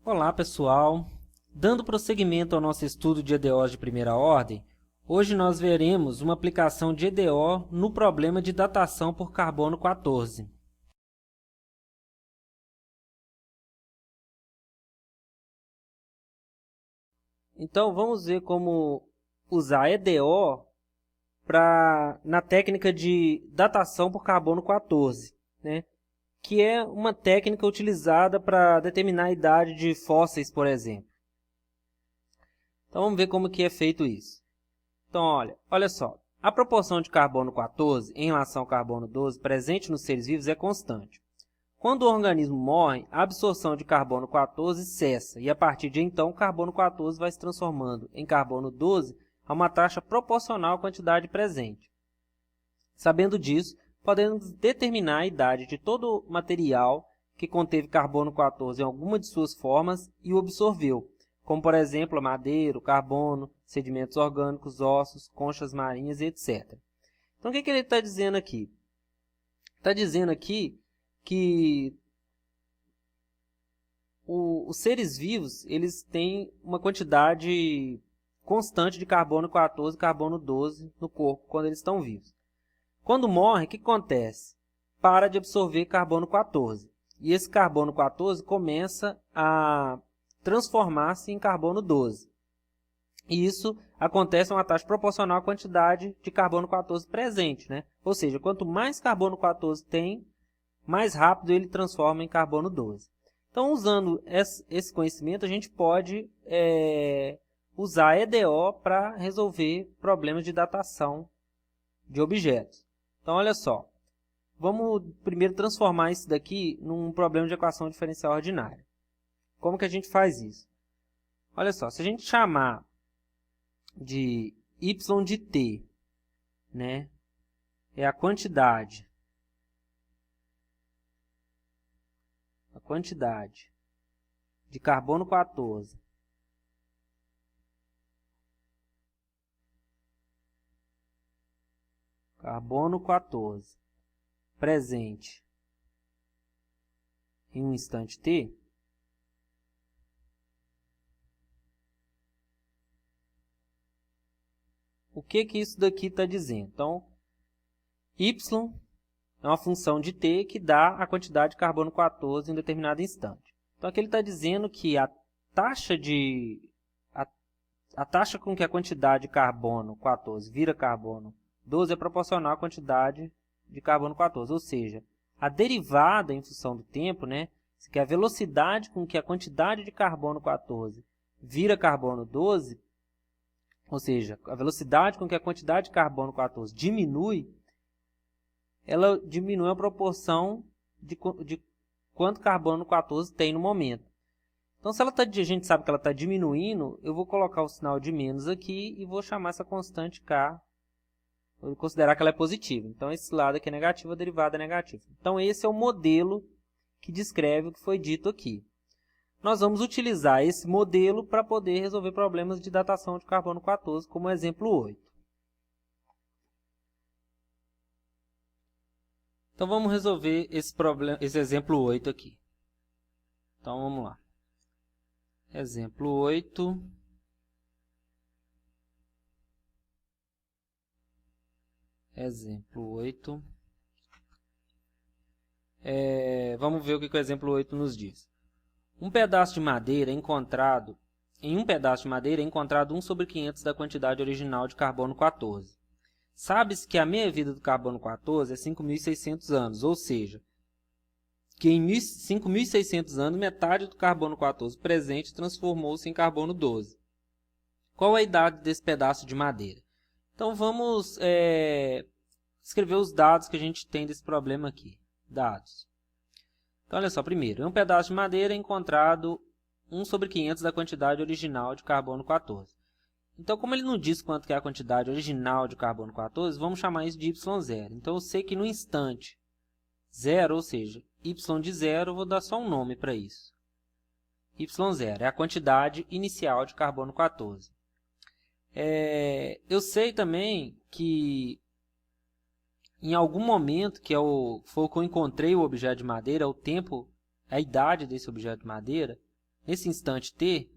Olá pessoal, dando prosseguimento ao nosso estudo de EDOs de primeira ordem, hoje nós veremos uma aplicação de EDO no problema de datação por carbono 14. Então vamos ver como usar EDO na técnica de datação por carbono 14, né? Que é uma técnica utilizada para determinar a idade de fósseis, por exemplo. Então vamos ver como que é feito isso. Então olha só, a proporção de carbono 14 em relação ao carbono 12 presente nos seres vivos é constante. Quando o organismo morre, a absorção de carbono 14 cessa e a partir de então o carbono 14 vai se transformando em carbono 12 a uma taxa proporcional à quantidade presente. Sabendo disso, podemos determinar a idade de todo material que conteve carbono 14 em alguma de suas formas e o absorveu, como por exemplo a madeira, o carbono, sedimentos orgânicos, ossos, conchas marinhas e etc. Então o que ele está dizendo aqui? Está dizendo aqui que os seres vivos eles têm uma quantidade constante de carbono 14 e carbono 12 no corpo quando eles estão vivos. Quando morre, o que acontece? Para de absorver carbono 14. E esse carbono 14 começa a transformar-se em carbono 12. E isso acontece a uma taxa proporcional à quantidade de carbono 14 presente, né? Ou seja, quanto mais carbono 14 tem, mais rápido ele transforma em carbono 12. Então, usando esse conhecimento, a gente pode usar EDO para resolver problemas de datação de objetos. Então, olha só. Vamos primeiro transformar isso daqui num problema de equação diferencial ordinária. Como que a gente faz isso? Olha só, se a gente chamar de y de t, né, é a quantidade de carbono 14 presente em um instante t, o que isso daqui está dizendo? Então, y é uma função de t que dá a quantidade de carbono 14 em um determinado instante. Então, aqui ele está dizendo que a taxa com que a quantidade de carbono 14 vira carbono 12 é proporcional à quantidade de carbono 14. Ou seja, a derivada em função do tempo, né, que é a velocidade com que a quantidade de carbono 14 vira carbono 12, ou seja, a velocidade com que a quantidade de carbono 14 diminui, ela diminui a proporção de quanto carbono 14 tem no momento. Então, se a gente sabe que ela está diminuindo, eu vou colocar o sinal de menos aqui e vou chamar essa constante K, vou considerar que ela é positiva. Então, esse lado aqui é negativo, a derivada é negativa. Então, esse é o modelo que descreve o que foi dito aqui. Nós vamos utilizar esse modelo para poder resolver problemas de datação de carbono 14, como o exemplo 8. Então, vamos resolver esse exemplo 8 aqui. Então, vamos lá. Exemplo 8. Vamos ver o que o exemplo 8 nos diz. Em um pedaço de madeira é encontrado 1 sobre 500 da quantidade original de carbono 14. Sabe-se que a meia-vida do carbono 14 é 5.600 anos, ou seja, que em 5.600 anos, metade do carbono 14 presente transformou-se em carbono 12. Qual é a idade desse pedaço de madeira? Então, vamos escrever os dados que a gente tem desse problema aqui. Dados. Então, olha só, primeiro, em um pedaço de madeira é encontrado 1 sobre 500 da quantidade original de carbono 14. Então, como ele não diz quanto que é a quantidade original de carbono 14, vamos chamar isso de y0. Então, eu sei que no instante 0, ou seja, y de 0, eu vou dar só um nome para isso. y0 é a quantidade inicial de carbono 14. Eu sei também que em algum momento, foi o que eu encontrei o objeto de madeira, o tempo, a idade desse objeto de madeira, nesse instante t,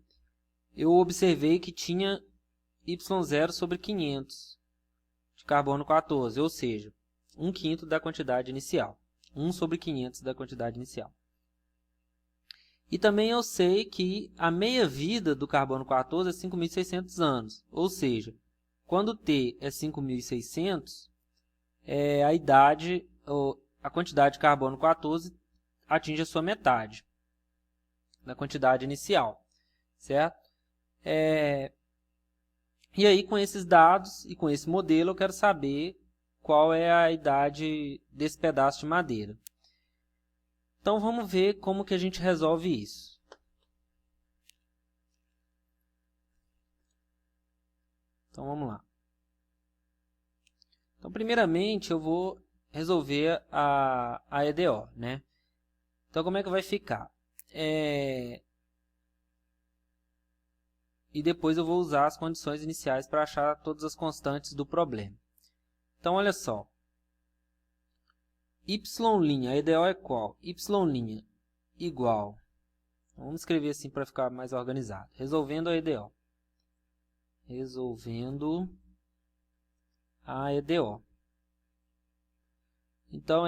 eu observei que tinha y0 sobre 500 de carbono 14, ou seja, 1/5 da quantidade inicial. 1 sobre 500 da quantidade inicial. E também eu sei que a meia-vida do carbono 14 é 5.600 anos, ou seja, quando t é 5.600, a idade, ou a quantidade de carbono 14 atinge a sua metade da quantidade inicial, certo? E aí, com esses dados e com esse modelo, eu quero saber qual é a idade desse pedaço de madeira. Então, vamos ver como que a gente resolve isso. Então, vamos lá. Então, primeiramente, eu vou resolver a EDO, né? Então, como é que vai ficar? E depois eu vou usar as condições iniciais para achar todas as constantes do problema. Então, olha só. Y', a EDO é qual? Y' igual. Vamos escrever assim para ficar mais organizado. Resolvendo a EDO. Resolvendo a EDO. Então,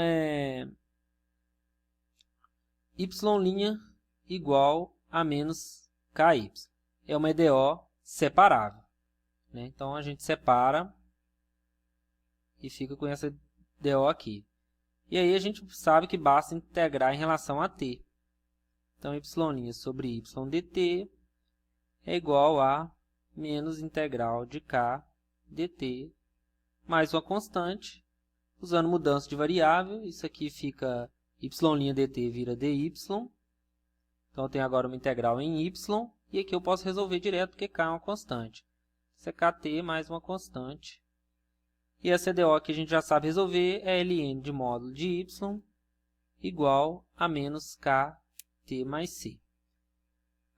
Y' igual a menos KY. É uma EDO separável, né? Então, a gente separa e fica com essa EDO aqui. E aí, a gente sabe que basta integrar em relação a t. Então, Y' sobre Y dt é igual a menos integral de k dt mais uma constante, usando mudança de variável. Isso aqui fica y' dt vira dy. Então, eu tenho agora uma integral em y. E aqui eu posso resolver direto, porque k é uma constante. Isso é kt mais uma constante. E essa EDO que a gente já sabe resolver é ln de módulo de y igual a menos kt mais c.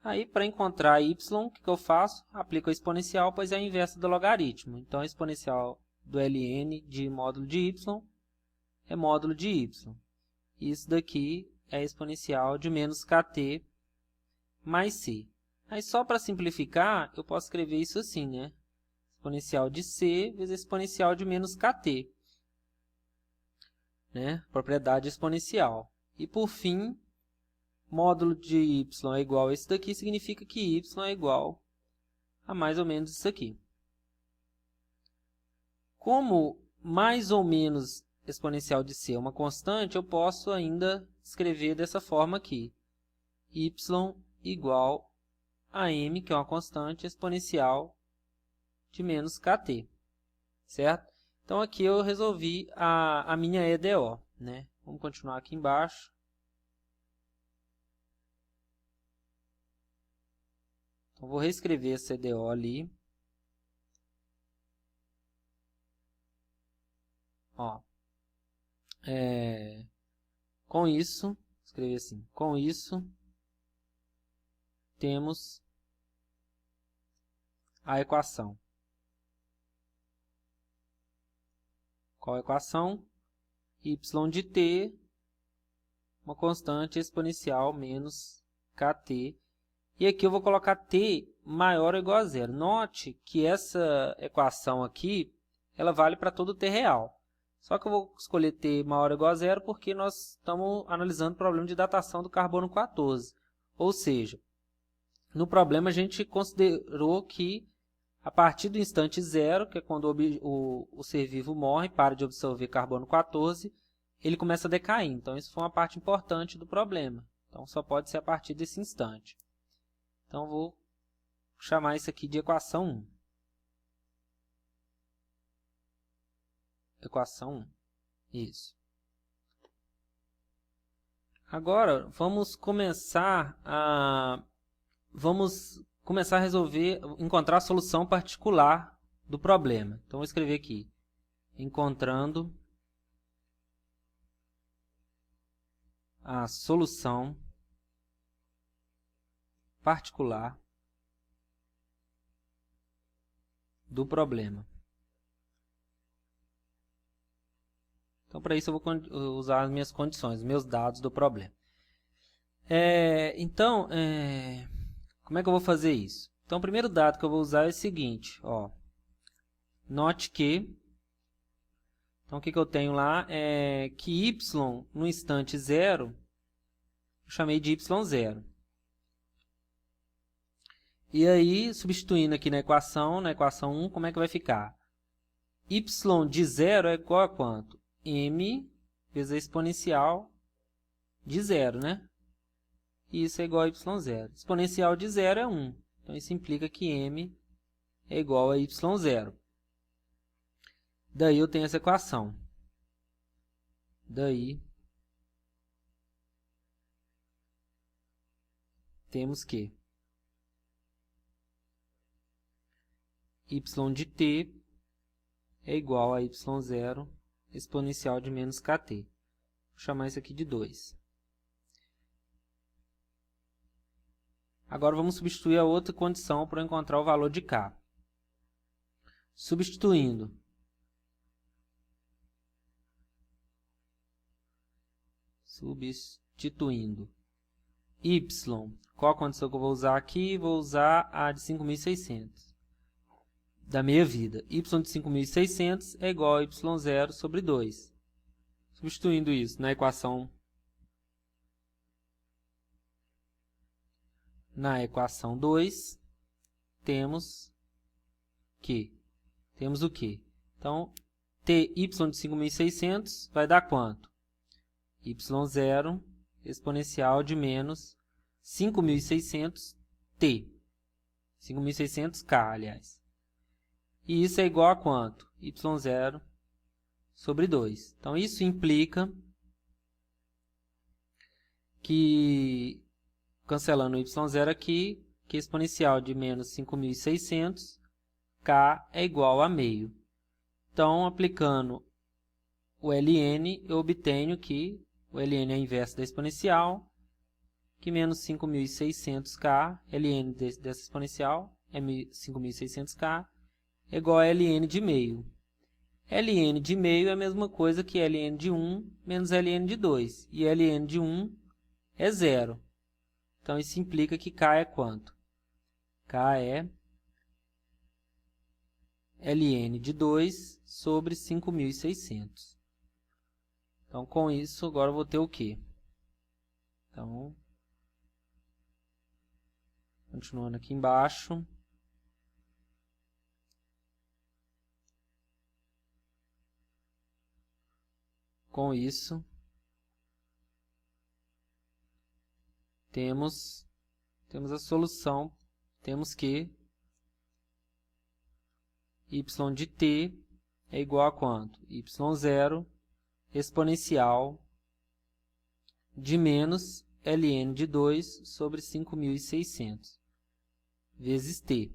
Aí, para encontrar y, o que eu faço? Aplico a exponencial, pois é a inversa do logaritmo. Então, a exponencial do ln de módulo de y é módulo de y. Isso daqui é a exponencial de menos kt mais c. Aí, só para simplificar, eu posso escrever isso assim, né? Exponencial de c vezes a exponencial de menos kt. Né? Propriedade exponencial. E, por fim, módulo de y é igual a isso daqui, significa que y é igual a mais ou menos isso aqui. Como mais ou menos exponencial de c é uma constante, eu posso ainda escrever dessa forma aqui. Y igual a m, que é uma constante, exponencial de menos kt. Certo? Então, aqui eu resolvi a minha EDO. Né? Vamos continuar aqui embaixo. Então, vou reescrever essa EDO ali. Ó, com isso, escrever assim, com isso, temos a equação. Qual a equação? Y de t, uma constante exponencial menos kt. E aqui eu vou colocar t maior ou igual a zero. Note que essa equação aqui, ela vale para todo t real. Só que eu vou escolher t maior ou igual a zero porque nós estamos analisando o problema de datação do carbono 14. Ou seja, no problema a gente considerou que a partir do instante zero, que é quando o ser vivo morre, para de absorver carbono 14, ele começa a decair. Então, isso foi uma parte importante do problema. Então, só pode ser a partir desse instante. Então, vou chamar isso aqui de equação 1. Equação 1. Isso. Agora, vamos começar a resolver, encontrar a solução particular do problema. Então, vou escrever aqui, encontrando a solução particular do problema. Então, para isso, eu vou usar as minhas condições, meus dados do problema. Então, como é que eu vou fazer isso? Então, o primeiro dado que eu vou usar é o seguinte, ó. Note que, então o que eu tenho lá é que y no instante 0, eu chamei de y0. E aí, substituindo aqui na equação 1, como é que vai ficar? Y de 0 é igual a quanto? M vezes a exponencial de 0, né? E isso é igual a y0. Exponencial de 0 é 1. Então, isso implica que m é igual a y0. Daí eu tenho essa equação. Daí temos que y de t é igual a y0 exponencial de menos kt. Vou chamar isso aqui de 2. Agora vamos substituir a outra condição para encontrar o valor de k. Substituindo y, qual a condição que eu vou usar aqui? Vou usar a de 5.600, da meia-vida. Y de 5.600 é igual a y0 sobre 2. Substituindo isso na equação 2, temos o quê? Então, ty de 5.600 vai dar quanto? y0 exponencial de menos 5.600t. 5.600k, aliás. E isso é igual a quanto? y0 sobre 2. Então, isso implica que, cancelando o y0 aqui, que exponencial de menos 5.600, k é igual a meio. Então, aplicando o ln, eu obtenho que o ln é o inverso da exponencial, que menos 5.600k, ln dessa exponencial, é 5.600k, é igual a ln de meio. ln de meio é a mesma coisa que ln de 1 menos ln de 2. E ln de 1 é 0. Então, isso implica que k é quanto? K é ln de 2 sobre 5.600. Então, com isso, agora eu vou ter o quê? Então, continuando aqui embaixo. Com isso, temos a solução. Temos que y de t é igual a quanto? y0 exponencial de menos ln de 2 sobre 5.600 vezes t.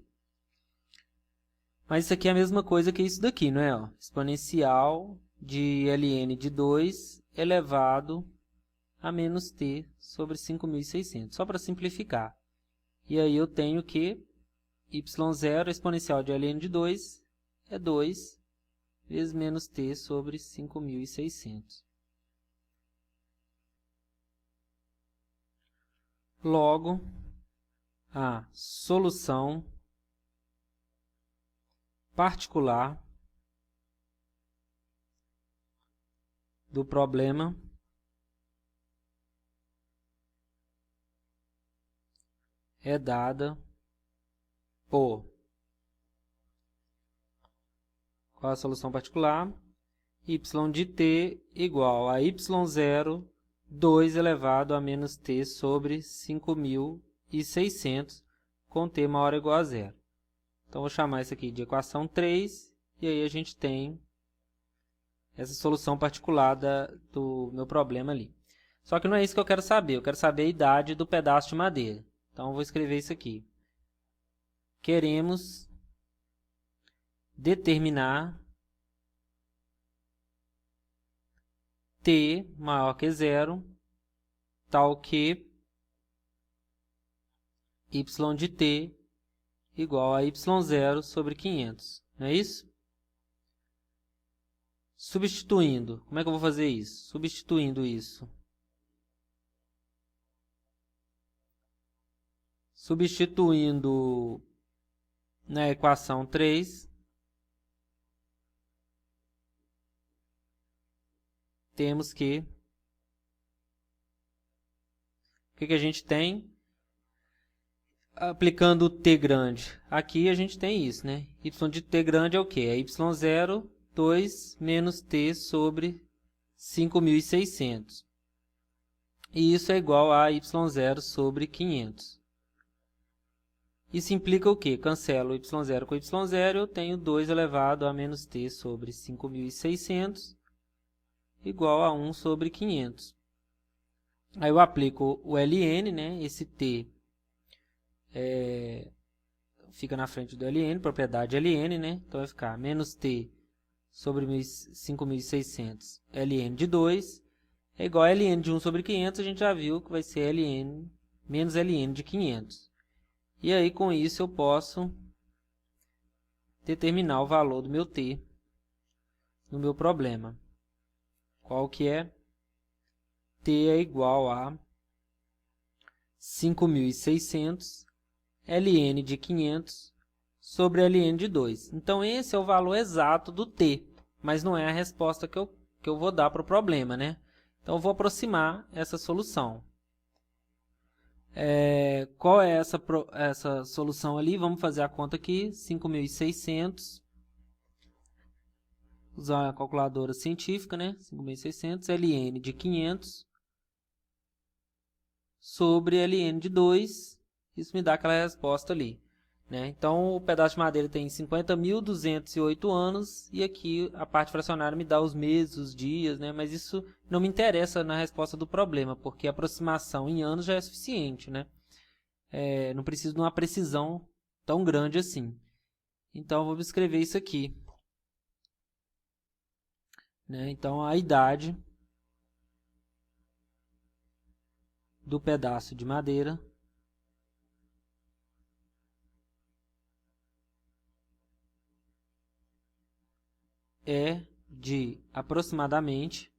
Mas isso aqui é a mesma coisa que isso daqui, não é? Ó, exponencial de ln de 2 elevado a menos t sobre 5.600, só para simplificar. E aí eu tenho que y0 exponencial de ln de 2 é 2 vezes menos t sobre 5.600. Logo, a solução particular do problema é dada por... Qual a solução particular? Y de t igual a y0, 2 elevado a menos t sobre 5.600, com t maior ou igual a 0. Então, vou chamar isso aqui de equação 3, e aí a gente tem essa solução particular do meu problema ali. Só que não é isso que eu quero saber a idade do pedaço de madeira. Então, eu vou escrever isso aqui. Queremos determinar t maior que 0, tal que y de t igual a y0 sobre 500. Não é isso? Substituindo. Como é que eu vou fazer isso? Substituindo isso Substituindo na equação 3, temos que... O que a gente tem? Aplicando o t grande. Aqui a gente tem isso, né? Y de t grande é o quê? É y0, 2 menos t sobre 5.600. E isso é igual a y0 sobre 500. Isso implica o quê? Cancelo y0 com y0, eu tenho 2 elevado a menos t sobre 5.600 igual a 1 sobre 500. Aí eu aplico o ln, né? Esse t fica na frente do ln, propriedade ln, né? Então vai ficar menos t sobre 5.600 ln de 2 é igual a ln de 1 sobre 500, a gente já viu que vai ser ln menos ln de 500. E aí, com isso, eu posso determinar o valor do meu t no meu problema. Qual que é? T é igual a 5.600 ln de 500 sobre ln de 2. Então, esse é o valor exato do t, mas não é a resposta que eu vou dar para o problema, né? Então, eu vou aproximar essa solução. Qual é essa solução ali? Vamos fazer a conta aqui. 5.600. Usar a calculadora científica, né? 5.600 ln de 500 sobre ln de 2. Isso me dá aquela resposta ali, né? Então, o pedaço de madeira tem 50.208 anos e aqui a parte fracionária me dá os meses, os dias, né? Mas isso não me interessa na resposta do problema, porque a aproximação em anos já é suficiente, né? Não preciso de uma precisão tão grande assim. Então, eu vou escrever isso aqui, né? Então, a idade do pedaço de madeira é de aproximadamente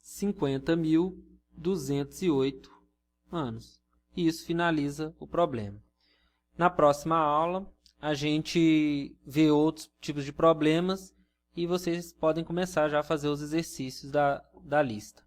50.208 anos. E isso finaliza o problema. Na próxima aula, a gente vê outros tipos de problemas e vocês podem começar já a fazer os exercícios da lista.